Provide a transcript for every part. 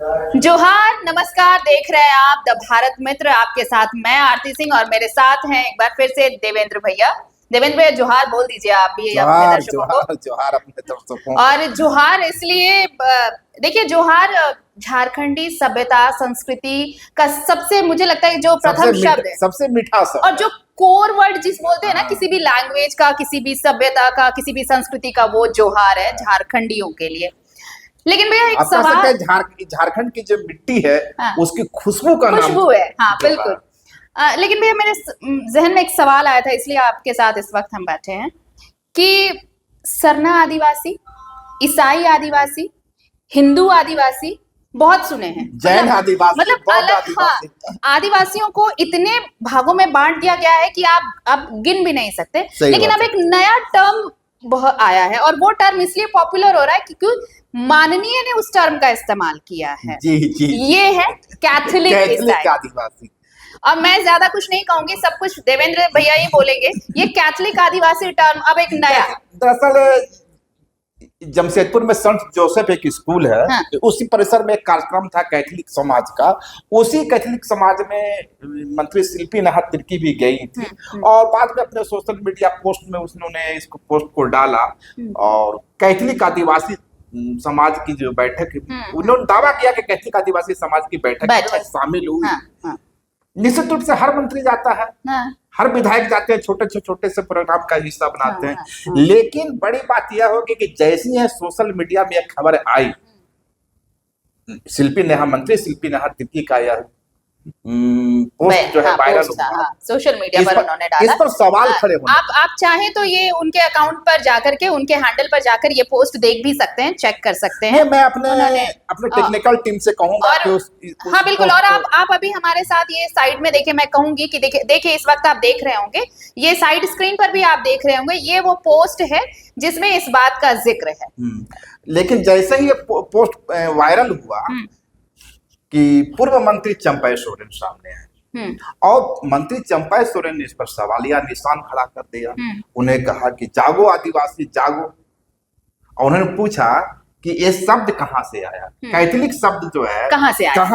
जोहार, नमस्कार। देख रहे हैं आप द भारत मित्र। आपके साथ मैं आरती सिंह और मेरे साथ हैं एक बार फिर से देवेंद्र भैया। देवेंद्र भैया जोहार बोल दीजिए आप भी अपने जोहार दर्शकों को। जोहार जोहार अपने दर्शकों और जोहार इसलिए देखिए, जोहार झारखंडी सभ्यता संस्कृति का सबसे, मुझे लगता है जो प्रथम शब्द है, सबसे मीठा शब्द और जो कोर वर्ड जिस बोलते हैं ना, हाँ। किसी भी लैंग्वेज का, किसी भी सभ्यता का, किसी भी संस्कृति का, वो जोहार है झारखंडियों के लिए। लेकिन भैया एक सवाल, झारखंड की जो मिट्टी है हाँ, उसकी खुशबू का नाम खुशबू है। हाँ जोहार। बिल्कुल। लेकिन भैया मेरे जहन में एक सवाल आया था, इसलिए आपके साथ इस वक्त हम बैठे हैं कि सरना आदिवासी, ईसाई आदिवासी, हिंदू आदिवासी बहुत सुने हैं, जैन आदिवासी, मतलब बौद्ध अलग, आदिवासी। हाँ, आदिवासियों को इतने भागों में बांट दिया गया है कि आप गिन भी नहीं सकते। लेकिन अब एक नया टर्म आया है, और वो टर्म इसलिए पॉपुलर हो रहा है क्योंकि माननीय ने उस टर्म का इस्तेमाल किया है। जी जी, ये है कैथोलिक आदिवासी। और मैं ज्यादा कुछ नहीं कहूंगी, सब कुछ देवेंद्र भैया ही बोलेंगे। ये कैथोलिक आदिवासी टर्म अब एक नया, दरअसल जमशेदपुर में संत जोसेफ एक स्कूल है, हाँ। उसी परिसर में एक कार्यक्रम था कैथोलिक समाज का। उसी कैथोलिक समाज में मंत्री शिल्पी नाहर तिर्की भी गई थी, और बाद में अपने सोशल मीडिया पोस्ट में उन्होंने इसको पोस्ट को डाला, और कैथोलिक आदिवासी समाज की जो बैठक, उन्होंने दावा किया कि कैथोलिक आदिवासी समाज की बैठक में शामिल हुई। हाँ। निश्चित रूप से हर मंत्री जाता है, हाँ। हर विधायक जाते हैं, छोटे से प्रोग्राम का हिस्सा बनाते हैं। हाँ। लेकिन बड़ी बात यह होगी कि जैसी है सोशल मीडिया में एक खबर आई, मंत्री शिल्पी नाहर तिर्की का यह पोस्ट जो है वायरल हुआ, सोशल मीडिया पर उन्होंने डाला। इस पर सवाल खड़े होंगे। आप चाहें तो ये उनके अकाउंट पर जाकर के, उनके हैंडल पर जाकर ये पोस्ट देख भी सकते हैं, चेक कर सकते हैं। मैं अपने टेक्निकल टीम से कहूंगा कि हाँ बिल्कुल। और आप अभी हमारे साथ ये साइड में देखिए, मैं कहूंगी कि देखिए इस वक्त आप देख रहे होंगे, ये साइड स्क्रीन पर भी आप देख रहे होंगे, ये वो पोस्ट है जिसमें इस बात का जिक्र है। लेकिन जैसे ही ये पोस्ट वायरल हुआ कि पूर्व मंत्री चंपई सोरेन सामने आए, और मंत्री चंपई सोरेन ने इस पर सवालिया निशान खड़ा कर दिया। उन्हें कहा कि जागो आदिवासी जागो, और उन्होंने पूछा कि ये शब्द कहां से आया, कैथोलिक शब्द जो है कहां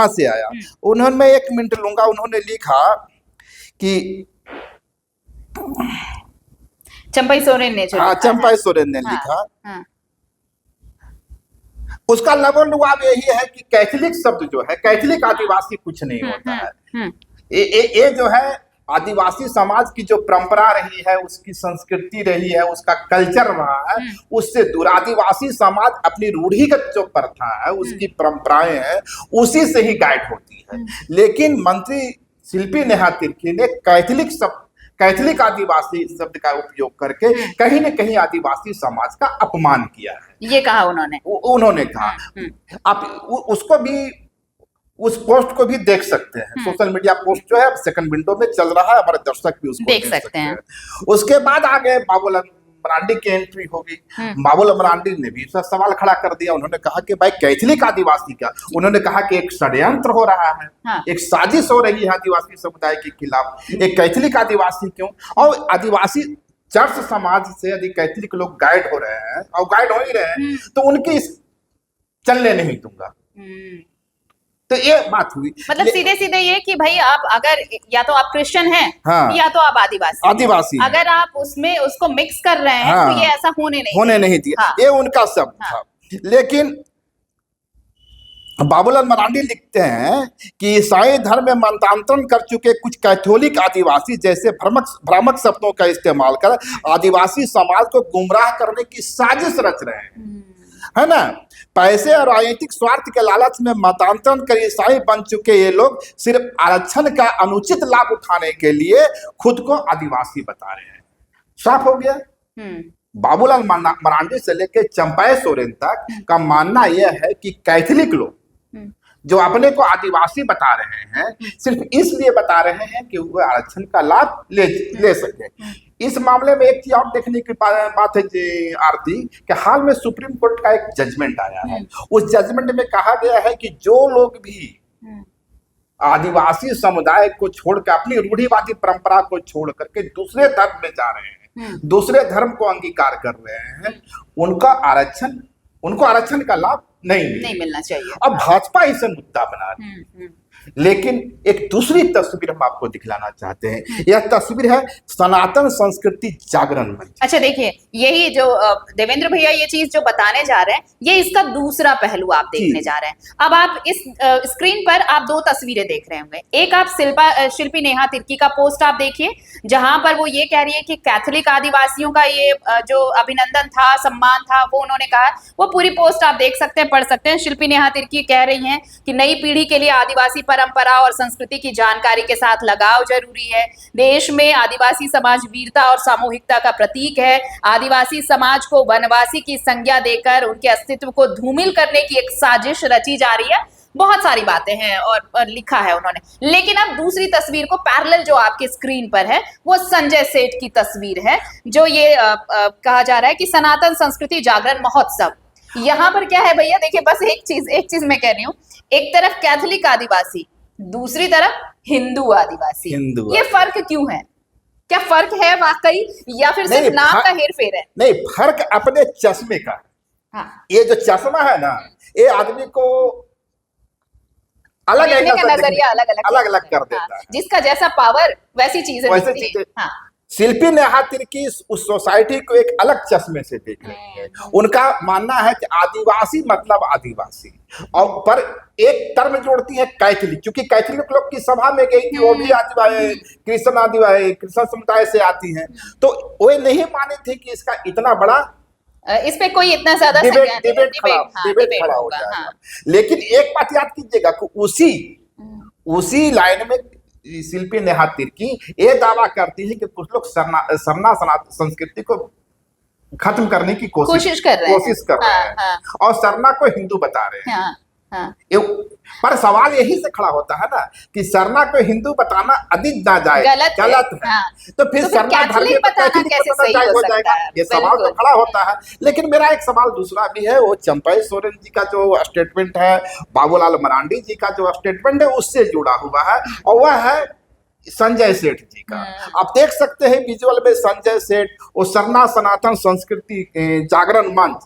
से आया। उन्होंने, मैं 1 मिनट लूंगा, उन्होंने लिखा कि चंपई सोरेन ने, चंपई सोरेन ने लिखा, उसका लबोलुआब यही है कि कैथोलिक शब्द जो है, कैथोलिक आदिवासी कुछ नहीं होता है। ये जो है आदिवासी समाज की जो परंपरा रही है, उसकी संस्कृति रही है, उसका कल्चर रहा है, उससे दूर आदिवासी समाज अपनी रूढ़िगत जो प्रथा है, उसकी परंपराएं हैं, उसी से ही गाइड होती है। लेकिन मंत्री शिल्पी नाहर तिर्की ने कैथोलिक आदिवासी शब्द का उपयोग करके कहीं न कहीं आदिवासी समाज का अपमान किया है, ये कहा उन्होंने कहा। आप उसको भी, उस पोस्ट को भी देख सकते हैं। सोशल मीडिया पोस्ट जो है सेकंड विंडो में चल रहा है, हमारे दर्शक भी उसको देख सकते हैं। उसके बाद आगे बाबूलाल मरांडी की एंट्री होगी। बाबूलाल मरांडी ने भी सवाल खड़ा कर दिया। उन्होंने कहा कि भाई कैथोलिक आदिवासी का, उन्होंने कहा कि एक षड्यंत्र हो रहा है, एक साजिश हो रही है आदिवासी समुदाय के खिलाफ। एक कैथोलिक आदिवासी क्यों, और आदिवासी चर्च समाज से यदि कैथोलिक लोग गाइड हो रहे हैं, और गाइड हो ही रहे हैं, तो उनकी चलने नहीं दूंगा। तो ये बात हुई। मतलब सीधे सीधे ये कि भाई आप अगर या तो आप क्रिश्चियन हैं, या तो आप आदिवासी, अगर आप उसमें उसको मिक्स कर रहे हैं, तो ये ऐसा होने नहीं दिया। ये उनका शब्द था। लेकिन बाबूलाल मरांडी लिखते हैं कि ईसाई धर्म में मतांतरण कर चुके कुछ कैथोलिक आदिवासी जैसे भ्रामक शब्दों का इस्तेमाल कर आदिवासी समाज को गुमराह करने की साजिश रच रहे हैं, है ना। पैसे और राजनीतिक स्वार्थ के लालच में मतांतरण कर ईसाई बन चुके ये लोग सिर्फ आरक्षण का अनुचित लाभ उठाने के लिए खुद को आदिवासी बता रहे हैं। साफ हो गया। बाबूलाल मरांडी से लेकर चंपई सोरेन तक का मानना यह है कि कैथोलिक लोग जो अपने को आदिवासी बता रहे हैं, सिर्फ इसलिए बता रहे हैं कि वो आरक्षण का लाभ ले सके। इस मामले में एक चीज और देखने की बात है जी आरती, कि हाल में सुप्रीम कोर्ट का एक जजमेंट आया है। उस जजमेंट में कहा गया है कि जो लोग भी आदिवासी समुदाय को छोड़कर, अपनी रूढ़िवादी परंपरा को छोड़ करके दूसरे धर्म में जा रहे हैं, दूसरे धर्म को अंगीकार कर रहे हैं, उनको आरक्षण का लाभ नहीं मिलना चाहिए। अब भाजपा इसे मुद्दा बना रही है। लेकिन एक दूसरी तस्वीर हम आपको दिखलाना चाहते हैं। यह तस्वीर है सनातन संस्कृति जागरण मंच। अच्छा देखिए, यही जो देवेंद्र भैया ये चीज जो बताने जा रहे हैं, ये इसका दूसरा पहलू आप देखने जा रहे हैं। अब आप इस स्क्रीन पर आप दो तस्वीरें देख रहे होंगे। एक आप शिल्पी नेहा तिर्की का पोस्ट आप देखिए, जहां पर वो ये कह रही है कि कैथोलिक आदिवासियों का ये जो अभिनंदन था, सम्मान था, वो उन्होंने कहा। वो पूरी पोस्ट आप देख सकते हैं, पढ़ सकते हैं। शिल्पी नेहा तिर्की कह रही हैं कि नई पीढ़ी के लिए आदिवासी परंपरा और संस्कृति की जानकारी के साथ लगाव जरूरी है। देश में आदिवासी समाज वीरता और सामूहिकता का प्रतीक है। आदिवासी समाज को वनवासी की संज्ञा देकर उनके अस्तित्व को धूमिल करने की एक साजिश रची जा रही है। बहुत सारी बातें हैं और लिखा है उन्होंने। लेकिन अब दूसरी तस्वीर को पैरेलल जो आपके स्क्रीन पर है, वो संजय सेठ की तस्वीर है, जो ये कहा जा रहा है कि सनातन संस्कृति जागरण महोत्सव। यहाँ पर क्या है भैया, देखिए बस एक चीज मैं कह रही हूँ। एक तरफ कैथोलिक आदिवासी, दूसरी तरफ हिंदू आदिवासी। ये फर्क क्यों है? क्या फर्क है वाकई, या फिर सिर्फ नाम का हेरफेर है? नहीं, फर्क अपने चश्मे का। हाँ। ये जो चश्मा है ना, ये आदमी को अलग नजरिया अलग अलग कर देता है। जिसका जैसा पावर वैसी चीजें। हाँ। शिल्पी नेहा तिर्की उस सोसाइटी को एक अलग चश्मे से देख रही है। उनका मानना है कि आदिवासी मतलब आदिवासी, और पर एक टर्म जोड़ती है कैथोलिक, क्योंकि कैथोलिक लोग की सभा में गई थी, वो भी आदिवासी कृष्ण समुदाय से आती हैं, तो वो नहीं माने थे कि इसका इतना बड़ा इस पे कोई इतना ज्यादा डिबेट खड़ा हो जाएगा। लेकिन एक बात याद कीजिएगा कि उसी लाइन में शिल्पी नेहा तिर्की ये दावा करती है कि कुछ लोग सरना संस्कृति को खत्म करने की कोशिश कर रहे हैं और सरना को हिंदू बता रहे हैं। पर सवाल यही से खड़ा होता है ना कि सरना को हिंदू बताना अधिक गलत है। तो फिर सरना धर्म कैसे सही हो जाएगा, ये सवाल तो खड़ा होता है। लेकिन मेरा एक सवाल दूसरा भी है, वो चंपई सोरेन जी का जो स्टेटमेंट है, बाबूलाल मरांडी जी का जो स्टेटमेंट है, उससे जुड़ा हुआ है, और वह है संजय सेठ जी का। आप देख सकते हैं विजुअल में संजय सेठ, वो सरना सनातन संस्कृति जागरण मंच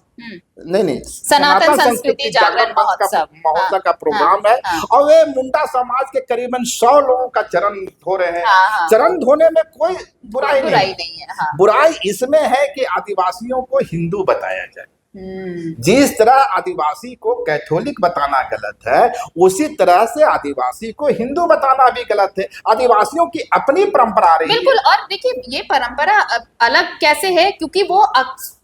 नहीं सनातन संस्कृति जागरण महोत्सव का प्रोग्राम है, और वे मुंडा समाज के करीबन 100 लोगों का चरण धो रहे हैं। चरण धोने में कोई बुराई नहीं है। बुराई इसमें है कि आदिवासियों को हिंदू बताया जाए। जिस तरह आदिवासी को कैथोलिक बताना गलत है, उसी तरह से आदिवासी को हिंदू बताना भी गलत है। आदिवासियों की अपनी परंपरा रही है। बिल्कुल। और देखिए ये परंपरा अलग कैसे है, क्योंकि वो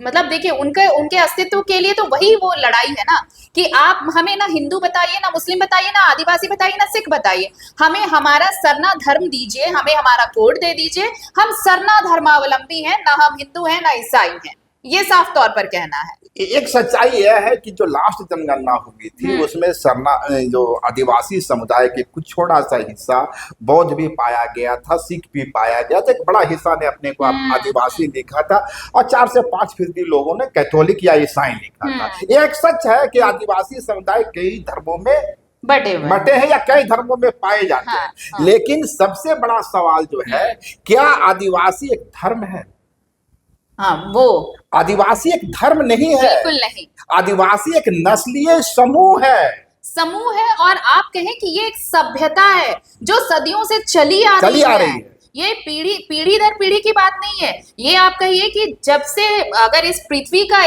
मतलब देखिए उनके अस्तित्व के लिए तो वही वो लड़ाई है ना, कि आप हमें ना हिंदू बताइए, ना मुस्लिम बताइए, ना आदिवासी बताइए, ना सिख बताइए, हमें हमारा सरना धर्म दीजिए, हमें हमारा कोड दे दीजिए। हम सरना धर्मावलंबी हैं, ना हम हिंदू हैं ना ईसाई हैं। ये साफ तौर पर कहना है। एक सच्चाई यह है कि जो लास्ट जनगणना हुई थी, उसमें सरना जो आदिवासी समुदाय के कुछ छोटा सा हिस्सा बौद्ध भी पाया गया था, सिख भी पाया गया था। एक बड़ा हिस्सा ने अपने को आदिवासी लिखा था, और 4 से 5% लोगों ने कैथोलिक या ईसाई लिखा था। ये एक सच है कि आदिवासी समुदाय कई धर्मों में बटे हैं या कई धर्मों में पाए जाते हैं। लेकिन सबसे बड़ा सवाल जो है, क्या आदिवासी एक धर्म है? वो आदिवासी एक धर्म नहीं है, बिल्कुल नहीं। आदिवासी एक नस्लीय समूह है, और आप कहें कि ये एक सभ्यता है जो सदियों से चली आ रही है। ये पीढ़ी दर पीढ़ी की बात नहीं है। ये आप कहिए कि जब से, अगर इस पृथ्वी का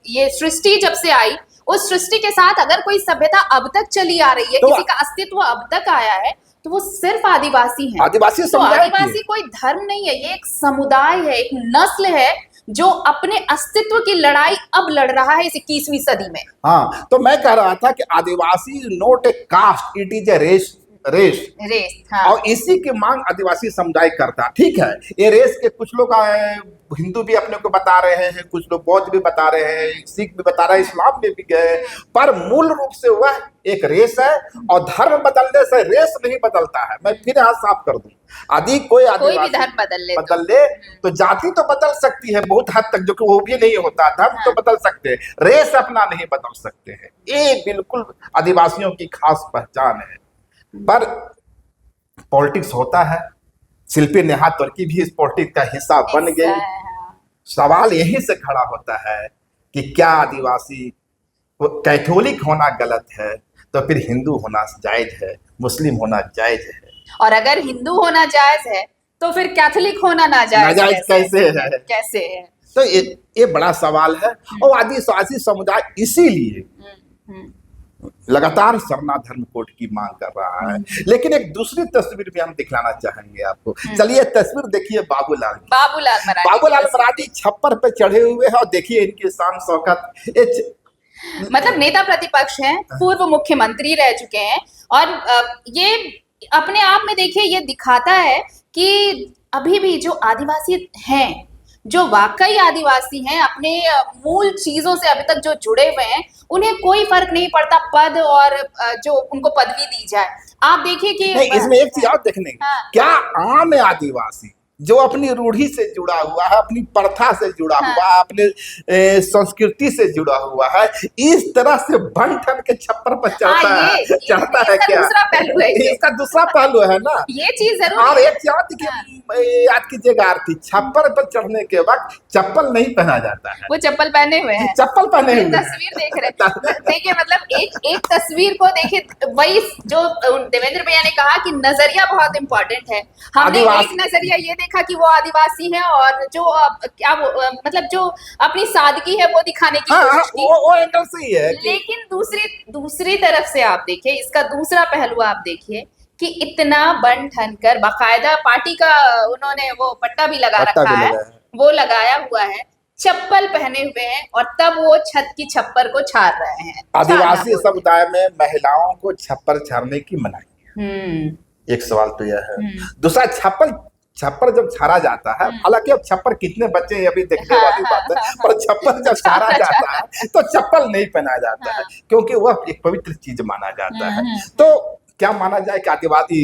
ये सृष्टि जब से आई, उस सृष्टि के साथ अगर कोई सभ्यता अब तक चली आ रही है, किसी का अस्तित्व अब तक आया है, तो वो सिर्फ आदिवासी हैं। आदिवासी कोई धर्म नहीं है, ये एक समुदाय है, एक नस्ल है जो अपने अस्तित्व की लड़ाई अब लड़ रहा है इस 21वीं सदी में। हाँ, तो मैं कह रहा था कि Adivasi not a caste, it is a race. और इसी की मांग आदिवासी समुदाय करता। ठीक है, ये रेस के कुछ लोग हिंदू भी अपने को बता रहे हैं, कुछ लोग बौद्ध भी बता रहे हैं, सिख भी बता रहे हैं, इस्लाम में भी गए, पर मूल रूप से वह एक रेस है, और धर्म बदलने से रेस नहीं बदलता है। मैं फिर यहाँ साफ कर दूं, कोई भी धर्म बदल ले तो जाति तो बदल सकती है बहुत हद तक, जो कि वो भी नहीं होता। धर्म तो बदल सकते हैं, रेस अपना नहीं बदल सकते हैं। ये बिल्कुल आदिवासियों की खास पहचान है। पर पॉलिटिक्स होता है, शिल्पी नेहा तिर्की भी इस पॉलिटिक्स का हिस्सा बन गई। सवाल यहीं से खड़ा होता है कि क्या आदिवासी कैथोलिक होना गलत है तो फिर हिंदू होना जायज है, मुस्लिम होना जायज है। और अगर हिंदू होना जायज है तो फिर कैथोलिक होना नाजायज कैसे है? कैसे है? तो ये बड़ा सवाल है। और आदिवासी समुदाय इसीलिए लगातार सरना धर्म कोड की मांग कर रहा है। लेकिन एक दूसरी तस्वीर भी हम दिखलाना चाहेंगे आपको। चलिए तस्वीर देखिए बाबूलाल मरांडी छप्पर पे चढ़े हुए हैं और देखिए इनकी शान शौकत। मतलब नेता प्रतिपक्ष हैं, पूर्व मुख्यमंत्री रह चुके हैं, और ये अपने आप में देखिए ये दिखाता है कि अभी भी जो आदिवासी हैं, जो वाकई आदिवासी हैं, अपने मूल चीजों से अभी तक जो जुड़े हुए हैं, उन्हें कोई फर्क नहीं पड़ता पद और जो उनको पदवी दी जाए। आप देखिए कि इसमें एक चीज और देखने क्या आम आदिवासी जो अपनी रूढ़ी से जुड़ा हुआ है, अपनी प्रथा से जुड़ा हुआ है, अपने संस्कृति से जुड़ा हुआ है, इस तरह से बन ठन के छप्पर पर चढ़ता है क्या? दूसरा पहलू है, इसका दूसरा पहलू है ना, ये चीज जरूर। और एक याद कीजिएगा आरती, छप्पर पर चढ़ने के वक्त चप्पल नहीं पहना जाता है। वो चप्पल पहने हुए हैं, चप्पल पहने हुए तस्वीर देख रहे हैं। देखिए मतलब एक तस्वीर को देखिए, वही जो देवेंद्र भैया ने कहा कि नजरिया बहुत इंपॉर्टेंट है। हमने एक नजरिया ये देखा कि वो आदिवासी है और जो क्या मतलब जो अपनी सादगी है वो दिखाने की कोशिश की, वो एंगल से ही है। लेकिन दूसरी तरफ से आप देखिए, इसका दूसरा पहलू आप देखिए कि इतना बन ठन कर बाकायदा पार्टी का उन्होंने वो पट्टा भी लगा रखा है, वो लगाया हुआ है, चप्पल पहने हुए हैं, और तब वो छत की छप्पर को छाड़ रहे हैं। आदिवासी समुदाय में महिलाओं को छप्पर छाड़ने की मनाही है। एक सवाल तो यह है। दूसरा, छप्पर जब छाड़ा जाता है, हालांकि अब छप्पर कितने बच्चे हैं अभी देखने वाली बात है, पर छप्पर जब छाड़ा जाता है तो चप्पल नहीं पहना जाता है, क्योंकि वह एक पवित्र चीज माना जाता है। तो क्या माना जाए कि आदिवासी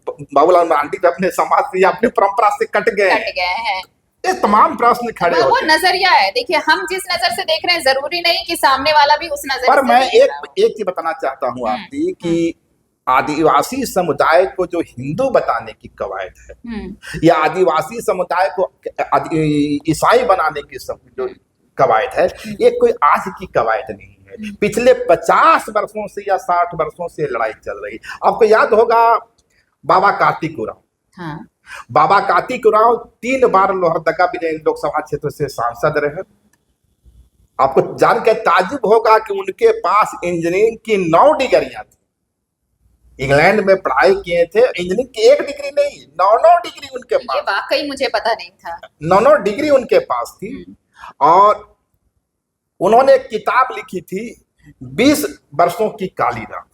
बाबूलाल मरांडी अपने समाज से या अपनी परंपरा से कट गए हैं? ये तमाम प्रश्न खड़े होते हैं। वो नजरिया है। देखिए हम जिस नजर से देख रहे हैं, जरूरी नहीं कि सामने वाला भी उस नजर पर मैं एक चीज बताना चाहता हूँ आरती कि आदिवासी समुदाय को जो हिंदू बताने की कवायद है, या आदिवासी समुदाय को ईसाई बनाने की जो कवायद है, ये कोई आज की कवायद नहीं है। पिछले 50 वर्षों से या 60 वर्षों से लड़ाई चल रही। आपको याद होगा बाबा कार्तिक उरांव। बाबा कार्तिक उरांव 3 बार लोहरदगा लोकसभा क्षेत्र से सांसद रहे। आपको जानकर ताज्जुब होगा कि उनके पास इंजीनियरिंग की 9 डिग्रियां थी। इंग्लैंड में पढ़ाई किए थे, इंजीनियरिंग की 1 डिग्री नहीं, 9 डिग्री उनके पास। ये वाकई मुझे पता नहीं था। 9 डिग्री उनके पास थी। और उन्होंने एक किताब लिखी थी 20 वर्षों की काली रात।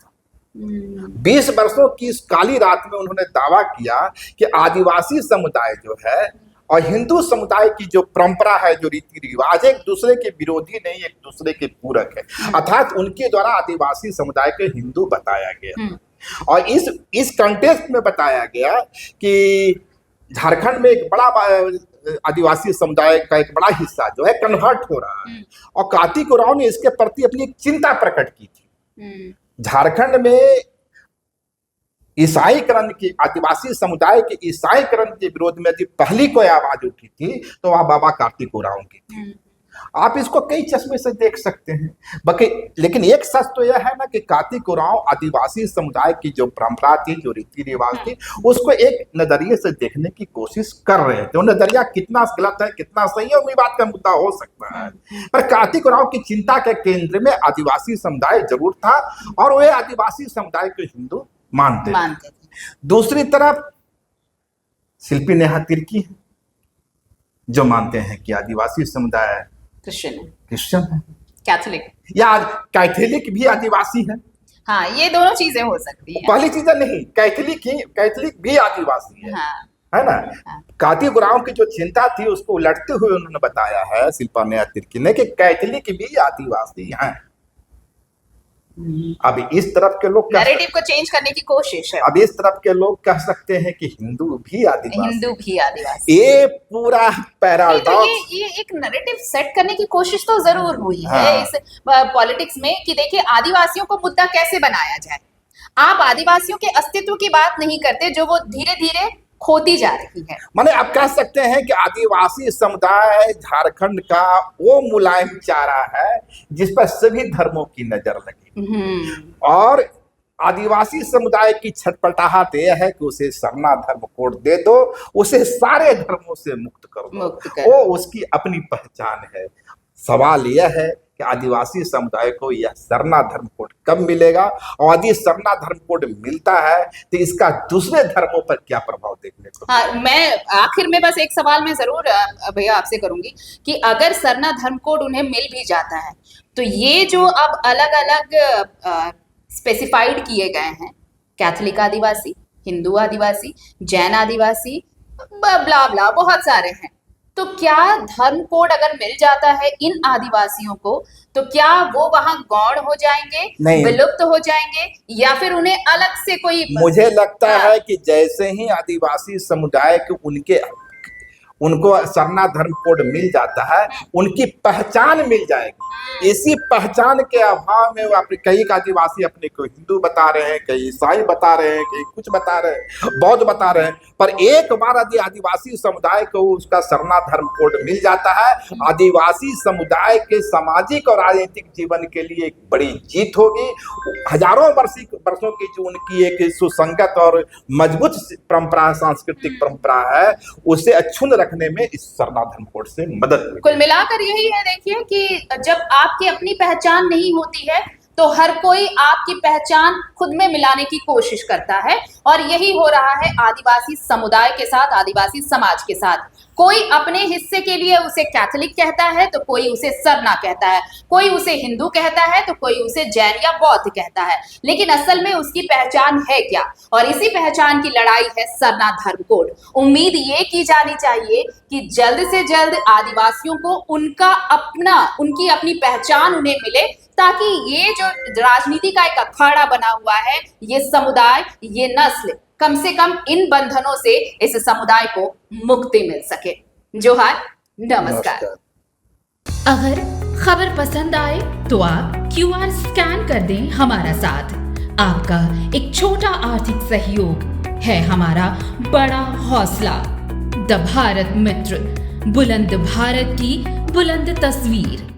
20 वर्षों की इस काली रात में उन्होंने दावा किया कि आदिवासी समुदाय जो है और हिंदू समुदाय की जो परंपरा है, जो रीति रिवाज, एक दूसरे के विरोधी नहीं, एक दूसरे के पूरक है। अर्थात उनके द्वारा आदिवासी समुदाय को हिंदू बताया गया। और इस कंटेक्स्ट में बताया गया कि झारखंड में एक बड़ा आदिवासी समुदाय का एक बड़ा हिस्सा जो है कन्वर्ट हो रहा है, और कार्तिक उरांव ने इसके प्रति अपनी चिंता प्रकट की थी। झारखंड में ईसाईकरण की, आदिवासी समुदाय के ईसाईकरण के विरोध में यदि पहली कोई आवाज उठी थी तो वह बाबा कार्तिक उरांव की थी। आप इसको कई चश्मे से देख सकते हैं बाकी, लेकिन एक सच तो यह है ना कि कार्तिक उरांव आदिवासी समुदाय की जो परंपरा थी, जो रीति रिवाज थी, उसको एक नजरिए से देखने की कोशिश कर रहे थे। वो नजरिया कितना गलत है, कितना सही है, वही बात का मुद्दा हो सकता है। पर कार्तिक उरांव की चिंता के केंद्र में आदिवासी समुदाय जरूर था, और वे आदिवासी समुदाय को हिंदू मानते थे। दूसरी तरफ शिल्पी नेहा तिर्की है, जो मानते हैं कि आदिवासी समुदाय क्रिश्चियन है, कैथोलिक, या कैथोलिक भी आदिवासी है। हाँ, ये दोनों चीजें हो सकती हैं। पहली चीज नहीं, कैथोलिक भी आदिवासी है। है ना। कार्तिक उरांव की जो चिंता थी उसको उलटते हुए उन्होंने बताया है शिल्पा नेहा तिर्की ने कि कैथोलिक भी आदिवासी हैं। अब इस तरफ के लोग नैरेटिव को चेंज करने की कोशिश है। अब इस तरफ के लोग कह सकते हैं कि हिंदू भी आदिवासी। ये पूरा पैराडॉक्स, ये एक नैरेटिव सेट करने की कोशिश तो जरूर हुई है इस पॉलिटिक्स में कि देखिए आदिवासियों को मुद्दा कैसे बनाया जाए। आप आदिवासियों के अस्तित्व की बात नहीं करते, जो वो धीरे धीरे खोती जा रही है। माने आप कह सकते हैं कि आदिवासी समुदाय झारखंड का वो मुलायम चारा है जिस पर सभी धर्मों की नजर लगी, और आदिवासी समुदाय की छटपटाहट यह है कि उसे सरना धर्म कोड दे दो, उसे सारे धर्मों से मुक्त कर दो, वो उसकी अपनी पहचान है। सवाल यह है कि आदिवासी समुदाय को यह सरना धर्म कोड कब मिलेगा, और यदि सरना धर्म कोड मिलता है तो इसका दूसरे धर्मों पर क्या प्रभाव देखने को? हाँ, मैं आखिर में बस एक सवाल मैं जरूर भैया आपसे करूंगी कि अगर सरना धर्म कोड उन्हें मिल भी जाता है तो ये जो अब अलग अलग स्पेसिफाइड किए गए हैं, कैथोलिक आदिवासी, हिंदू आदिवासी, जैन आदिवासी, ब्ला ब्ला बहुत सारे हैं, तो क्या धर्म कोड अगर मिल जाता है इन आदिवासियों को तो क्या वो वहां गौण हो जाएंगे, विलुप्त हो जाएंगे, या फिर उन्हें अलग से कोई? मुझे लगता है कि जैसे ही आदिवासी समुदाय के उनको सरना धर्म कोड मिल जाता है, उनकी पहचान मिल जाएगी। इसी पहचान के अभाव में वो कई आदिवासी अपने को हिंदू बता रहे हैं, कई ईसाई बता रहे हैं, कई कुछ बता रहे हैं, बौद्ध बता रहे हैं, पर एक बार यदि आदिवासी समुदाय को उसका सरना धर्म कोड मिल जाता है, आदिवासी समुदाय के सामाजिक और राजनीतिक जीवन के लिए एक बड़ी जीत होगी। हजारों वर्षों की जो उनकी एक सुसंगत और मजबूत परंपरा, सांस्कृतिक परंपरा है, उसे अक्षुण्ण रखने में इस सरना धर्म कोड से मदद मिलेगी। कुल मिलाकर यही है, देखिए कि जब आपकी अपनी पहचान नहीं होती है तो हर कोई आपकी पहचान खुद में मिलाने की कोशिश करता है, और यही हो रहा है आदिवासी समुदाय के साथ, आदिवासी समाज के साथ। कोई अपने हिस्से के लिए उसे कैथोलिक कहता है तो कोई उसे सरना कहता है, कोई उसे हिंदू कहता है तो कोई उसे जैन या बौद्ध कहता है, लेकिन असल में उसकी पहचान है क्या? और इसी पहचान की लड़ाई है सरना धर्म कोड। उम्मीद ये की जानी चाहिए कि जल्द से जल्द आदिवासियों को उनकी अपनी पहचान उन्हें मिले, ताकि ये जो राजनीति का एक अखाड़ा बना हुआ है, ये समुदाय, ये नस्ल, कम से कम इन बंधनों से इस समुदाय को मुक्ति मिल सके। जोहार, नमस्कार। अगर खबर पसंद आए तो आप QR स्कैन कर दें हमारा साथ। आपका एक छोटा आर्थिक सहयोग है हमारा बड़ा हौसला। द भारत मित्र, बुलंद भारत की बुलंद तस्वीर।